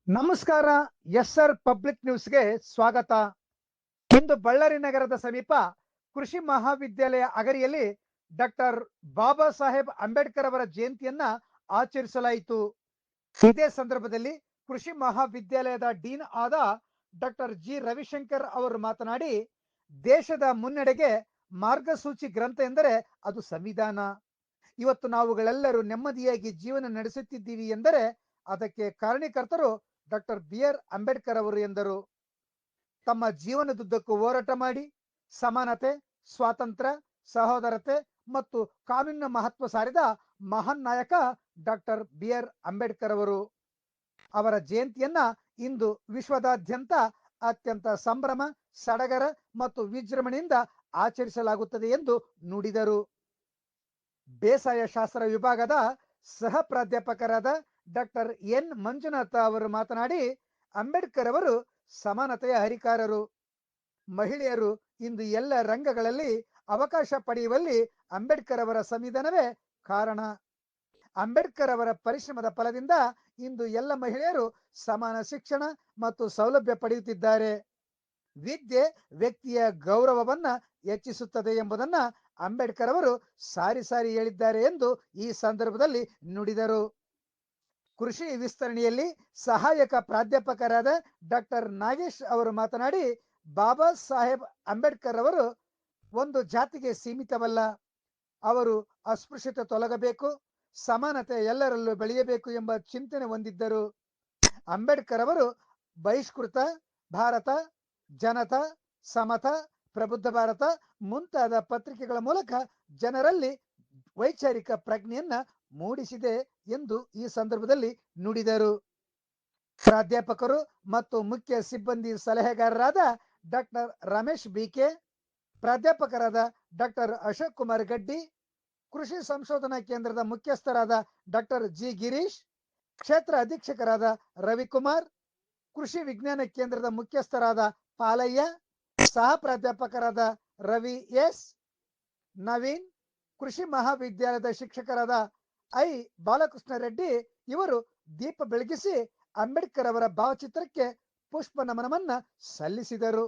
ನಮಸ್ಕಾರ. S R public ನ್ಯೂಸ್ಗೆ ಸ್ವಾಗತ. ಇಂದು ಬಳ್ಳಾರಿ ನಗರದ ಸಮೀಪ ಕೃಷಿ ಮಹಾವಿದ್ಯಾಲಯ ಅಗರಿಯಲ್ಲಿ ಡಾಕ್ಟರ್ ಬಾಬಾ ಸಾಹೇಬ್ ಅಂಬೇಡ್ಕರ್ ಅವರ ಜಯಂತಿಯನ್ನ ಆಚರಿಸಲಾಯಿತು. ಇದೇ ಸಂದರ್ಭದಲ್ಲಿ ಕೃಷಿ ಮಹಾವಿದ್ಯಾಲಯದ ಡೀನ್ ಆದ ಡಾಕ್ಟರ್ ಜಿ ರವಿಶಂಕರ್ ಅವರು ಮಾತನಾಡಿ, ದೇಶದ ಮುನ್ನಡೆಗೆ ಮಾರ್ಗಸೂಚಿ ಗ್ರಂಥ ಎಂದರೆ ಅದು ಸಂವಿಧಾನ. ಇವತ್ತು ನಾವುಗಳೆಲ್ಲರೂ ನೆಮ್ಮದಿಯಾಗಿ ಜೀವನ ನಡೆಸುತ್ತಿದ್ದೀವಿ ಎಂದರೆ ಅದಕ್ಕೆ ಕಾರಣೀಕರ್ತರು ಡಾಕ್ಟರ್ ಬಿ ಆರ್ ಅಂಬೇಡ್ಕರ್ ಅವರು ಎಂದರು. ತಮ್ಮ ಜೀವನದುದ್ದಕ್ಕೂ ಹೋರಾಟ ಮಾಡಿ ಸಮಾನತೆ, ಸ್ವಾತಂತ್ರ್ಯ, ಸಹೋದರತೆ ಮತ್ತು ಕಾನೂನಿನ ಮಹತ್ವ ಸಾರಿದ ಮಹಾನ್ ನಾಯಕ ಡಾಕ್ಟರ್ ಬಿ ಆರ್ ಅಂಬೇಡ್ಕರ್ ಅವರು. ಅವರ ಜಯಂತಿಯನ್ನ ಇಂದು ವಿಶ್ವದಾದ್ಯಂತ ಅತ್ಯಂತ ಸಂಭ್ರಮ, ಸಡಗರ ಮತ್ತು ವಿಜೃಂಭಣೆಯಿಂದ ಆಚರಿಸಲಾಗುತ್ತದೆ ಎಂದು ನುಡಿದರು. ಬೇಸಾಯ ಶಾಸ್ತ್ರ ವಿಭಾಗದ ಸಹ ಪ್ರಾಧ್ಯಾಪಕರಾದ ಡಾಕ್ಟರ್ ಎನ್ ಮಂಜುನಾಥ ಅವರು ಮಾತನಾಡಿ, ಅಂಬೇಡ್ಕರ್ ಅವರು ಸಮಾನತೆಯ ಹರಿಕಾರರು. ಮಹಿಳೆಯರು ಇಂದು ಎಲ್ಲ ರಂಗಗಳಲ್ಲಿ ಅವಕಾಶ ಪಡೆಯುವಲ್ಲಿ ಅಂಬೇಡ್ಕರ್ ಅವರ ಸಂವಿಧಾನವೇ ಕಾರಣ. ಅಂಬೇಡ್ಕರ್ ಅವರ ಪರಿಶ್ರಮದ ಫಲದಿಂದ ಇಂದು ಎಲ್ಲ ಮಹಿಳೆಯರು ಸಮಾನ ಶಿಕ್ಷಣ ಮತ್ತು ಸೌಲಭ್ಯ ಪಡೆಯುತ್ತಿದ್ದಾರೆ. ವಿದ್ಯೆ ವ್ಯಕ್ತಿಯ ಗೌರವವನ್ನ ಹೆಚ್ಚಿಸುತ್ತದೆ ಎಂಬುದನ್ನ ಅಂಬೇಡ್ಕರ್ ಅವರು ಸಾರಿ ಸಾರಿ ಹೇಳಿದ್ದಾರೆ ಎಂದು ಈ ಸಂದರ್ಭದಲ್ಲಿ ನುಡಿದರು. ಕೃಷಿ ವಿಸ್ತರಣೆಯಲ್ಲಿ ಸಹಾಯಕ ಪ್ರಾಧ್ಯಾಪಕರಾದ ಡಾಕ್ಟರ್ ನಾಗೇಶ್ ಅವರು ಮಾತನಾಡಿ, ಬಾಬಾ ಸಾಹೇಬ್ ಅಂಬೇಡ್ಕರ್ ಅವರು ಒಂದು ಜಾತಿಗೆ ಸೀಮಿತವಲ್ಲ. ಅವರು ಅಸ್ಪೃಶ್ಯತೆ ತೊಲಗಬೇಕು, ಸಮಾನತೆ ಎಲ್ಲರಲ್ಲೂ ಬೆಳೆಯಬೇಕು ಎಂಬ ಚಿಂತನೆ ಹೊಂದಿದ್ದರು. ಅಂಬೇಡ್ಕರ್ ಅವರು ಬಹಿಷ್ಕೃತ ಭಾರತ, ಜನತಾ, ಸಮತ, ಪ್ರಬುದ್ಧ ಭಾರತ ಮುಂತಾದ ಪತ್ರಿಕೆಗಳ ಮೂಲಕ ಜನರಲ್ಲಿ ವೈಚಾರಿಕ ಪ್ರಜ್ಞೆಯನ್ನ ಮೂಡಿಸಿದೆ ಎಂದು ಈ ಸಂದರ್ಭದಲ್ಲಿ ನುಡಿದರು. ಪ್ರಾಧ್ಯಾಪಕರು ಮತ್ತು ಮುಖ್ಯ ಸಿಬ್ಬಂದಿ ಸಲಹೆಗಾರರಾದ ಡಾಕ್ಟರ್ ರಮೇಶ್ ಬಿಕೆ, ಪ್ರಾಧ್ಯಾಪಕರಾದ ಡಾಕ್ಟರ್ ಅಶೋಕ್ ಕುಮಾರ್ ಗಡ್ಡಿ, ಕೃಷಿ ಸಂಶೋಧನಾ ಕೇಂದ್ರದ ಮುಖ್ಯಸ್ಥರಾದ ಡಾಕ್ಟರ್ ಜಿ ಗಿರೀಶ್, ಕ್ಷೇತ್ರ ಅಧೀಕ್ಷಕರಾದ ರವಿಕುಮಾರ್, ಕೃಷಿ ವಿಜ್ಞಾನ ಕೇಂದ್ರದ ಮುಖ್ಯಸ್ಥರಾದ ಪಾಲಯ್ಯ, ಸಹ ಪ್ರಾಧ್ಯಾಪಕರಾದ ರವಿ ಎಸ್, ನವೀನ್, ಕೃಷಿ ಮಹಾವಿದ್ಯಾಲಯದ ಶಿಕ್ಷಕರಾದ ಐ ಬಾಲಕೃಷ್ಣ ರೆಡ್ಡಿ ಇವರು ದೀಪ ಬೆಳಗಿಸಿ ಅಂಬೇಡ್ಕರ್ ಅವರ ಭಾವಚಿತ್ರಕ್ಕೆ ಪುಷ್ಪ ನಮನವನ್ನ ಸಲ್ಲಿಸಿದರು.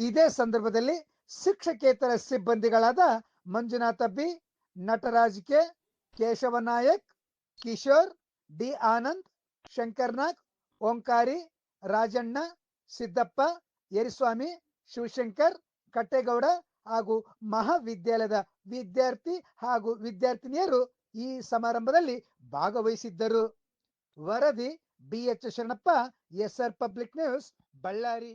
ಇದೇ ಸಂದರ್ಭದಲ್ಲಿ ಶಿಕ್ಷಕೇತರ ಸಿಬ್ಬಂದಿಗಳಾದ Manjunatha B, Nataraj K, Keshava Nayak, Kishore, D Anand, Shankarnag, Omkari, Rajanna, Siddappa, Yariswamy, Shivashankar, Kattegowda ಹಾಗೂ ಮಹಾವಿದ್ಯಾಲಯದ ವಿದ್ಯಾರ್ಥಿ ಹಾಗೂ ವಿದ್ಯಾರ್ಥಿನಿಯರು ಈ ಸಮಾರಂಭದಲ್ಲಿ ಭಾಗವಹಿಸಿದ್ದರು. ವರದಿ B H Sharanappa, SR public news, Ballari.